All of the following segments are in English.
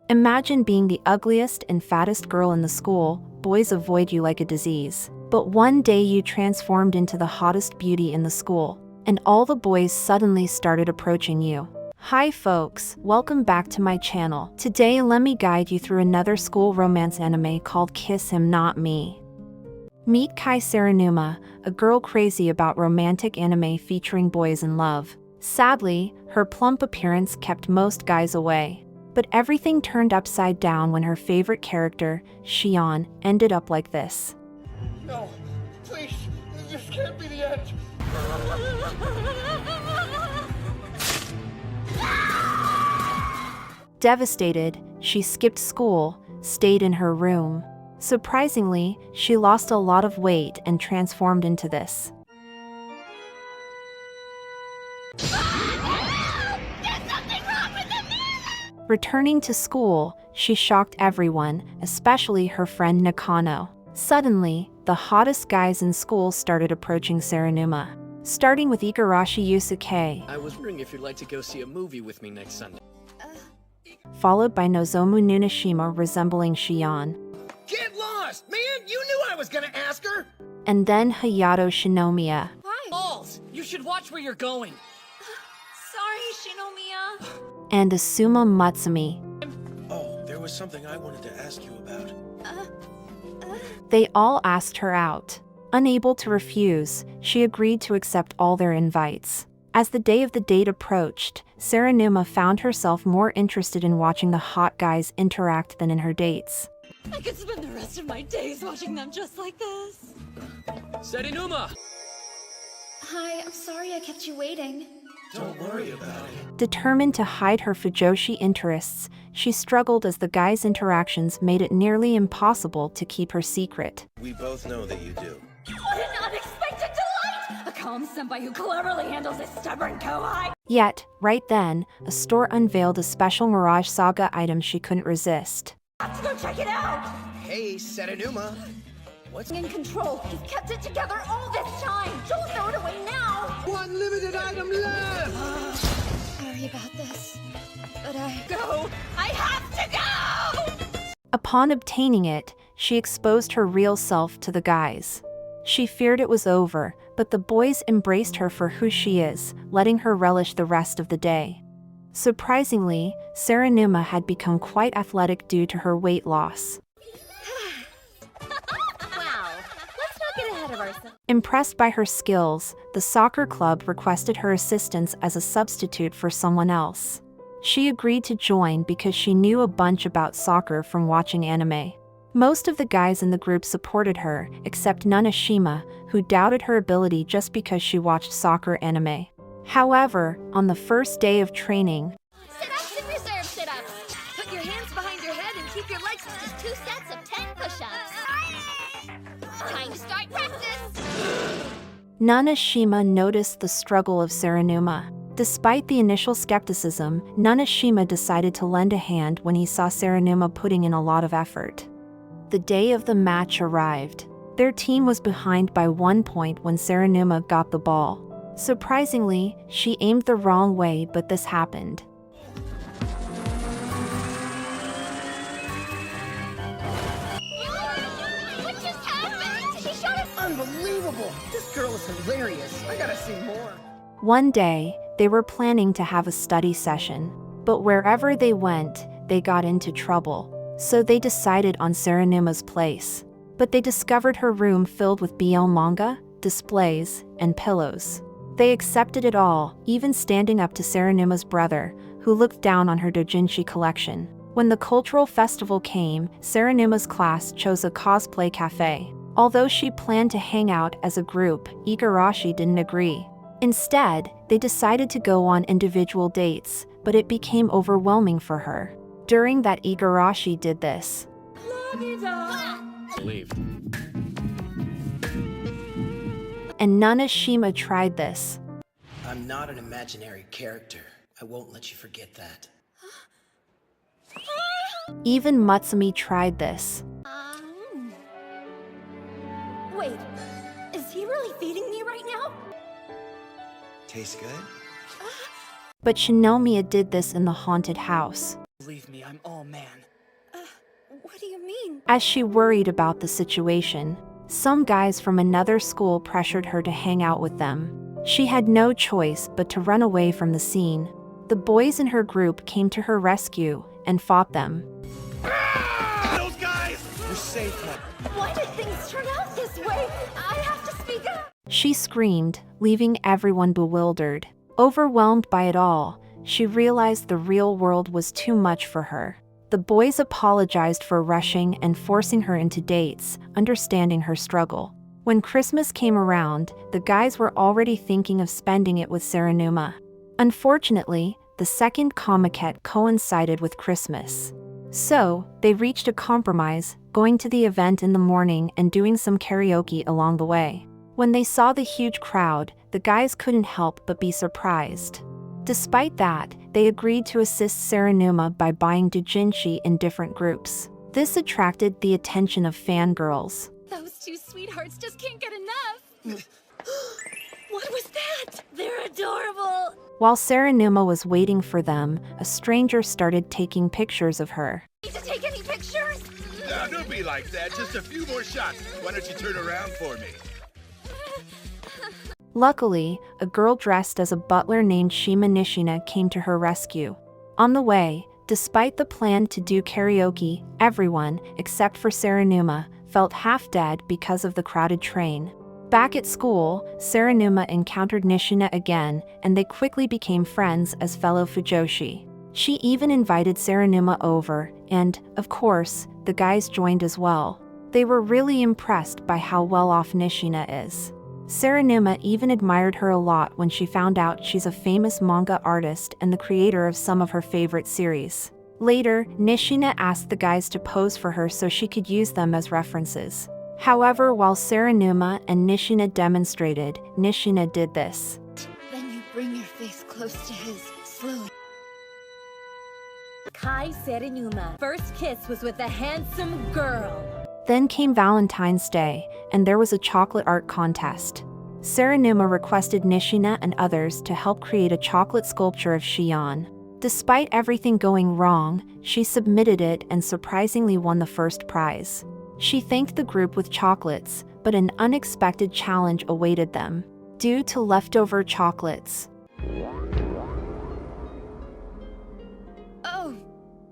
Imagine being the ugliest and fattest girl in the school. Boys avoid you like a disease. But one day you transformed into the hottest beauty in the school, and all the boys suddenly started approaching you. Hi folks, welcome back to my channel. Today let me guide you through another school romance anime called Kiss Him Not Me. Meet Kai Saranuma, a girl crazy about romantic anime featuring boys in love. Sadly, her plump appearance kept most guys away. But everything turned upside down when her favorite character, Shion, ended up like this. No, please, this can't be the end. Devastated, she skipped school, stayed in her room. Surprisingly, she lost a lot of weight and transformed into this. Returning to school, she shocked everyone, especially her friend Nakano. Suddenly, the hottest guys in school started approaching Saranuma, starting with Igarashi Yusuke. I was wondering if you'd like to go see a movie with me next Sunday. Followed by Nozomu Nunashima resembling Shion. Get lost, man! You knew I was gonna ask her! And then Hayato Shinomiya. Hi! Balls! You should watch where you're going! Sorry, Shinomiya. And Asuma Mutsumi. Oh, there was something I wanted to ask you about. They all asked her out. Unable to refuse, she agreed to accept all their invites. As the day of the date approached, Saranuma found herself more interested in watching the hot guys interact than in her dates. I could spend the rest of my days watching them just like this. Saranuma! Hi, I'm sorry I kept you waiting. Don't worry about it. Determined to hide her fujoshi interests, she struggled as the guys' interactions made it nearly impossible to keep her secret. We both know that you do. What an unexpected delight! A calm senpai who cleverly handles his stubborn kohai. Yet, right then, a store unveiled a special Mirage Saga item she couldn't resist. Have to go check it out! Hey, Saranuma. What's In control, you've kept it together all this time! Don't throw it away now! one limited item left? Sorry about this, but I have to go! Upon obtaining it, she exposed her real self to the guys. She feared it was over, but the boys embraced her for who she is, letting her relish the rest of the day. Surprisingly, Saranuma had become quite athletic due to her weight loss. Wow, let's not get ahead of ourselves. Impressed by her skills, the soccer club requested her assistance as a substitute for someone else. She agreed to join because she knew a bunch about soccer from watching anime. Most of the guys in the group supported her, except Nunashima, who doubted her ability just because she watched soccer anime. However, on the first day of training, Sit-ups and reserve sit-ups. Put your hands behind your head and keep your legs to just 2 sets of 10 push-ups. Time to start practice. Nunashima noticed the struggle of Saranuma. Despite the initial skepticism, Nunashima decided to lend a hand when he saw Saranuma putting in a lot of effort. The day of the match arrived. Their team was behind by 1 point when Saranuma got the ball. Surprisingly, she aimed the wrong way, but this happened. What just happened? She shot us. Unbelievable! This girl is hilarious. I gotta see more. One day, they were planning to have a study session, but wherever they went, they got into trouble. So they decided on Saranuma's place. But they discovered her room filled with BL manga, displays, and pillows. They accepted it all, even standing up to Saranuma's brother, who looked down on her doujinshi collection. When the cultural festival came, Saranuma's class chose a cosplay cafe. Although she planned to hang out as a group, Igarashi didn't agree. Instead, they decided to go on individual dates, but it became overwhelming for her. During that, Igarashi did this. Leave. And Nunashima tried this. I'm not an imaginary character. I won't let you forget that. Even Mutsumi tried this. Wait, is he really feeding me right now? Tastes good? But Shinomiya did this in the haunted house. Believe me, I'm all man. What do you mean? As she worried about the situation, some guys from another school pressured her to hang out with them. She had no choice but to run away from the scene. The boys in her group came to her rescue and fought them. Those guys! You're safe now. Why did things turn out this way? I have to speak up. She screamed, leaving everyone bewildered. Overwhelmed by it all, she realized the real world was too much for her. The boys apologized for rushing and forcing her into dates, understanding her struggle. When Christmas came around, the guys were already thinking of spending it with Saranuma. Unfortunately, the second Comiket coincided with Christmas. So, they reached a compromise, going to the event in the morning and doing some karaoke along the way. When they saw the huge crowd, the guys couldn't help but be surprised. Despite that, they agreed to assist Saranuma by buying doujinshi in different groups. This attracted the attention of fangirls. Those two sweethearts just can't get enough. What was that? They're adorable. While Saranuma was waiting for them, a stranger started taking pictures of her. Need to take any pictures? No, don't be like that. Just a few more shots. Why don't you turn around for me? Luckily, a girl dressed as a butler named Shima Nishina came to her rescue. On the way, despite the plan to do karaoke, everyone, except for Saranuma, felt half dead because of the crowded train. Back at school, Saranuma encountered Nishina again, and they quickly became friends as fellow Fujoshi. She even invited Saranuma over, and, of course, the guys joined as well. They were really impressed by how well-off Nishina is. Saranuma even admired her a lot when she found out she's a famous manga artist and the creator of some of her favorite series. Later, Nishina asked the guys to pose for her so she could use them as references. However, while Saranuma and Nishina demonstrated, Nishina did this. Then you bring your face close to his, slowly. Kai Saranuma. First kiss was with a handsome girl. Then came Valentine's Day, and there was a chocolate art contest. Saranuma requested Nishina and others to help create a chocolate sculpture of Shion. Despite everything going wrong, she submitted it and surprisingly won the first prize. She thanked the group with chocolates, but an unexpected challenge awaited them. Due to leftover chocolates. Oh,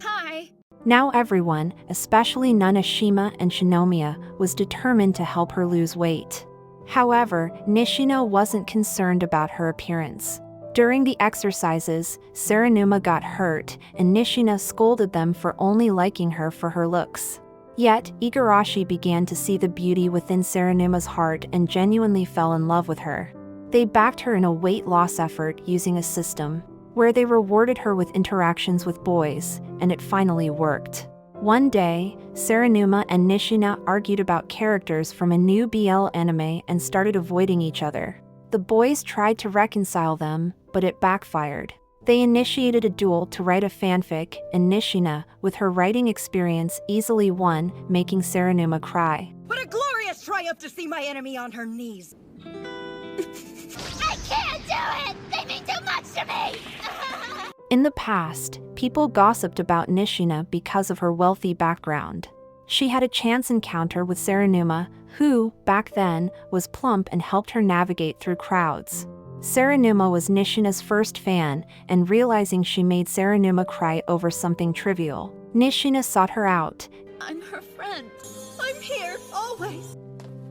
hi. Now everyone, especially Nanashima and Shinomiya, was determined to help her lose weight. However, Nishina wasn't concerned about her appearance. During the exercises, Saranuma got hurt, and Nishina scolded them for only liking her for her looks. Yet, Igarashi began to see the beauty within Saranuma's heart and genuinely fell in love with her. They backed her in a weight loss effort using a system, where they rewarded her with interactions with boys, and it finally worked. One day, Saranuma and Nishina argued about characters from a new BL anime and started avoiding each other. The boys tried to reconcile them, but it backfired. They initiated a duel to write a fanfic, and Nishina, with her writing experience, easily won, making Saranuma cry. What a glorious triumph to see my enemy on her knees! I can't do it! They mean too much to me! In the past, people gossiped about Nishina because of her wealthy background. She had a chance encounter with Saranuma, who, back then, was plump and helped her navigate through crowds. Saranuma was Nishina's first fan, and realizing she made Saranuma cry over something trivial, Nishina sought her out. I'm her friend. I'm here, always!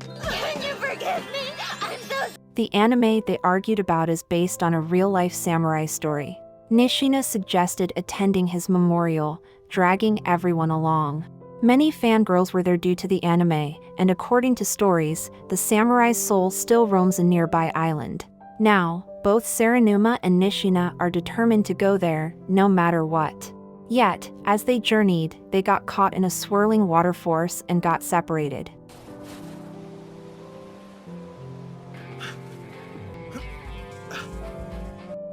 Can you forgive me? I'm so The anime they argued about is based on a real-life samurai story. Nishina suggested attending his memorial, dragging everyone along. Many fangirls were there due to the anime, and according to stories, the samurai's soul still roams a nearby island. Now, both Saranuma and Nishina are determined to go there, no matter what. Yet, as they journeyed, they got caught in a swirling water force and got separated.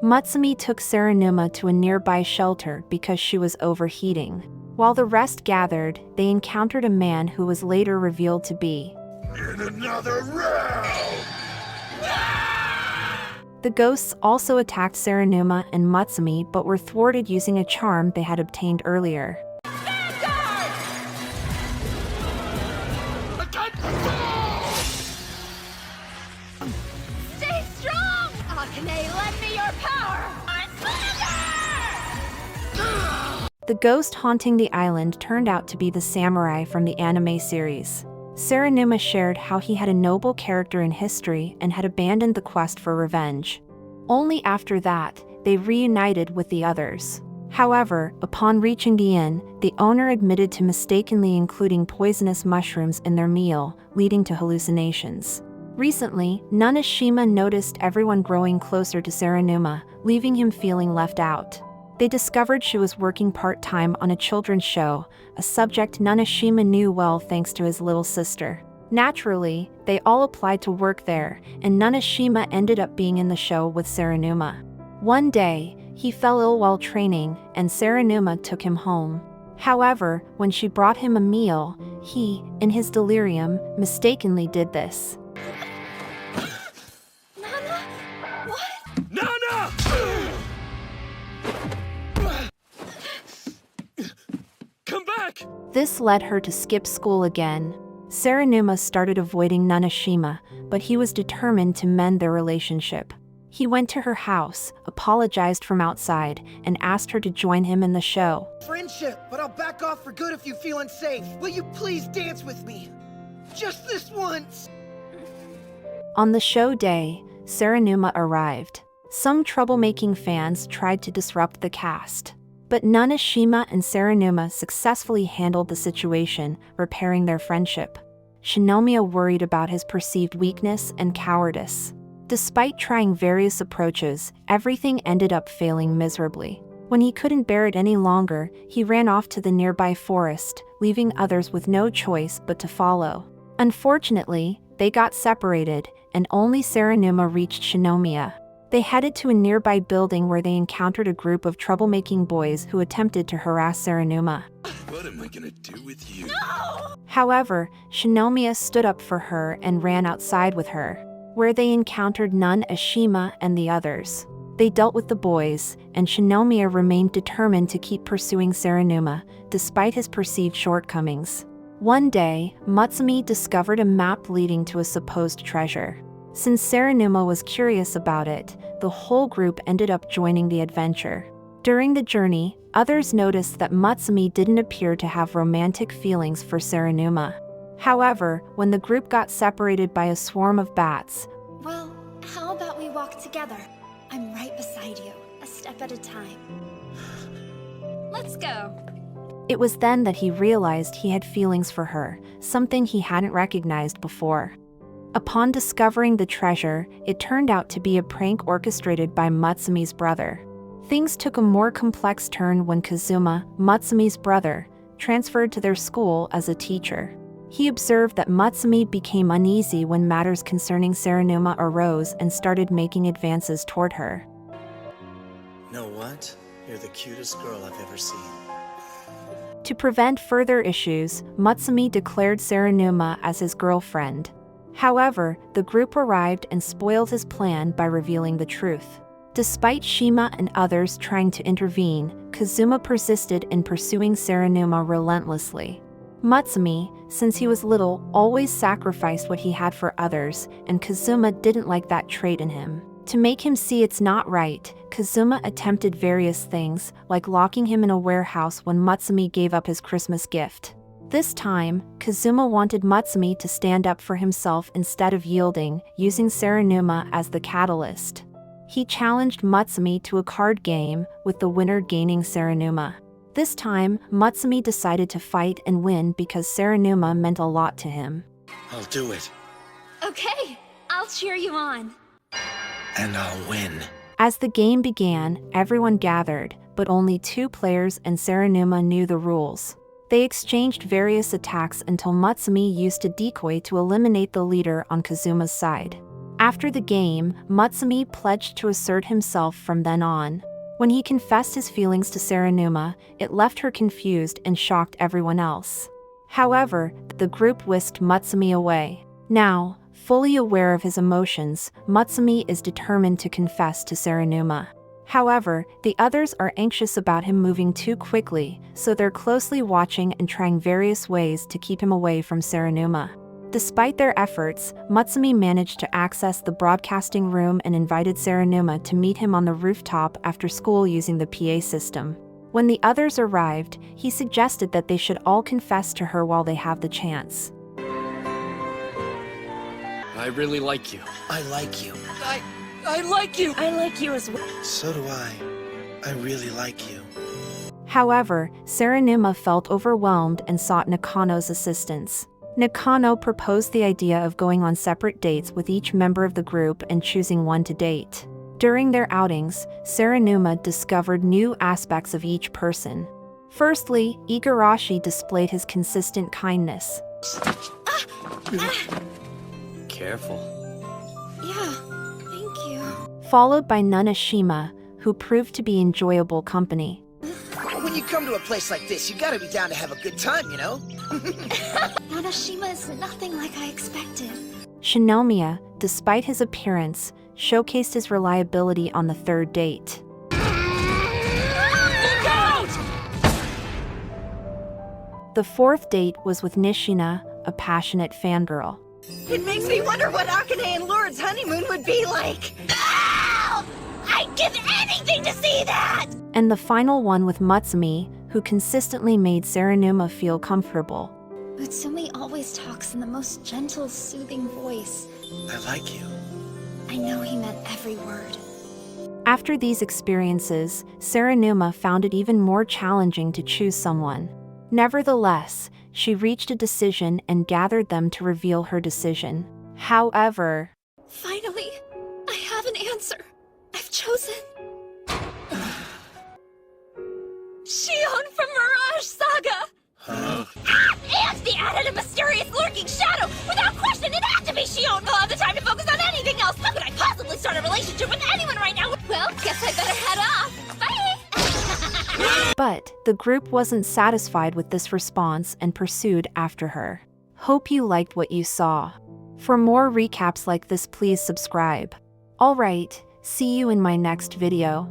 Mutsumi took Saranuma to a nearby shelter because she was overheating. While the rest gathered, they encountered a man who was later revealed to be In another round! The ghosts also attacked Serenuma and Mutsumi but were thwarted using a charm they had obtained earlier. Stay strong! Akane, lend me your power! The ghost haunting the island turned out to be the samurai from the anime series. Serenuma shared how he had a noble character in history and had abandoned the quest for revenge. Only after that, they reunited with the others. However, upon reaching the inn, the owner admitted to mistakenly including poisonous mushrooms in their meal, leading to hallucinations. Recently, Nonishima noticed everyone growing closer to Serenuma, leaving him feeling left out. They discovered she was working part-time on a children's show, a subject Nonishima knew well thanks to his little sister. Naturally, they all applied to work there, and Nonishima ended up being in the show with Serenuma. One day, he fell ill while training, and Serenuma took him home. However, when she brought him a meal, he, in his delirium, mistakenly did this. Nana? What? Nana! Come back! This led her to skip school again. Serenuma started avoiding Nonishima, but he was determined to mend their relationship. He went to her house, apologized from outside, and asked her to join him in the show. Friendship, but I'll back off for good if you feel unsafe. Will you please dance with me? Just this once! On the show day, Serenuma arrived. Some troublemaking fans tried to disrupt the cast. But Nonishima and Serenuma successfully handled the situation, repairing their friendship. Shinomiya worried about his perceived weakness and cowardice. Despite trying various approaches, everything ended up failing miserably. When he couldn't bear it any longer, he ran off to the nearby forest, leaving others with no choice but to follow. Unfortunately, they got separated, and only Serenuma reached Shinomiya. They headed to a nearby building where they encountered a group of troublemaking boys who attempted to harass Serenuma. What am I gonna do with you? However, Shinomiya stood up for her and ran outside with her, where they encountered Nonishima and the others. They dealt with the boys, and Shinomiya remained determined to keep pursuing Serenuma, despite his perceived shortcomings. One day, Mutsumi discovered a map leading to a supposed treasure. Since Serenuma was curious about it, the whole group ended up joining the adventure. During the journey, others noticed that Mutsumi didn't appear to have romantic feelings for Serenuma. However, when the group got separated by a swarm of bats, Well, how about we walk together? I'm right beside you, a step at a time. Let's go. it was then that he realized he had feelings for her, something he hadn't recognized before. Upon discovering the treasure, it turned out to be a prank orchestrated by Mutsumi's brother. Things took a more complex turn when Kazuma, Mutsumi's brother, transferred to their school as a teacher. He observed that Mutsumi became uneasy when matters concerning Serenuma arose and started making advances toward her. Know what? You're the cutest girl I've ever seen. To prevent further issues, Mutsumi declared Serenuma as his girlfriend. However, the group arrived and spoiled his plan by revealing the truth. Despite Shima and others trying to intervene, Kazuma persisted in pursuing Serenuma relentlessly. Mutsumi, since he was little, always sacrificed what he had for others, and Kazuma didn't like that trait in him. To make him see it's not right, Kazuma attempted various things, like locking him in a warehouse when Mutsumi gave up his Christmas gift. This time, Kazuma wanted Mutsumi to stand up for himself instead of yielding, using Serenuma as the catalyst. He challenged Mutsumi to a card game, with the winner gaining Serenuma. This time, Mutsumi decided to fight and win because Serenuma meant a lot to him. I'll do it. Okay, I'll cheer you on. And I'll win. As the game began, everyone gathered, but only 2 players and Serenuma knew the rules. They exchanged various attacks until Mutsumi used a decoy to eliminate the leader on Kazuma's side. After the game, Mutsumi pledged to assert himself from then on. When he confessed his feelings to Serenuma, it left her confused and shocked everyone else. However, the group whisked Mutsumi away. Now, Fully aware of his emotions, Mutsumi is determined to confess to Serenuma. However, the others are anxious about him moving too quickly, so they're closely watching and trying various ways to keep him away from Serenuma. Despite their efforts, Mutsumi managed to access the broadcasting room and invited Serenuma to meet him on the rooftop after school using the PA system. When the others arrived, he suggested that they should all confess to her while they have the chance. I really like you. I like you. I like you! I like you as well. So do I. I really like you. However, Serenuma felt overwhelmed and sought Nakano's assistance. Nakano proposed the idea of going on separate dates with each member of the group and choosing one to date. During their outings, Serenuma discovered new aspects of each person. Firstly, Igarashi displayed his consistent kindness. Careful. Yeah, thank you. Followed by Nunashima, who proved to be enjoyable company. When you come to a place like this, you gotta be down to have a good time, you know? Nanashima is nothing like I expected. Shinomiya, despite his appearance, showcased his reliability on the third date. Look out! The fourth date was with Nishina, a passionate fangirl. It makes me wonder what Akane and Lord's honeymoon would be like. Ow! I'd give anything to see that! And the final one with Mutsumi, who consistently made Serenuma feel comfortable. Mutsumi always talks in the most gentle, soothing voice. I like you. I know he meant every word. After these experiences, Serenuma found it even more challenging to choose someone. Nevertheless, she reached a decision and gathered them to reveal her decision. However, Finally, I have an answer. I've chosen Shion from Mirage Saga! Huh? And the added and mysterious lurking shadow! Without question, it had to be Shion! We'll have the time to focus on anything else! How could I possibly start a relationship with anyone right now? Well, guess I better head off. Bye! but the group wasn't satisfied with this response and pursued after her. Hope you liked what you saw. For more recaps like this, please subscribe. Alright, see you in my next video.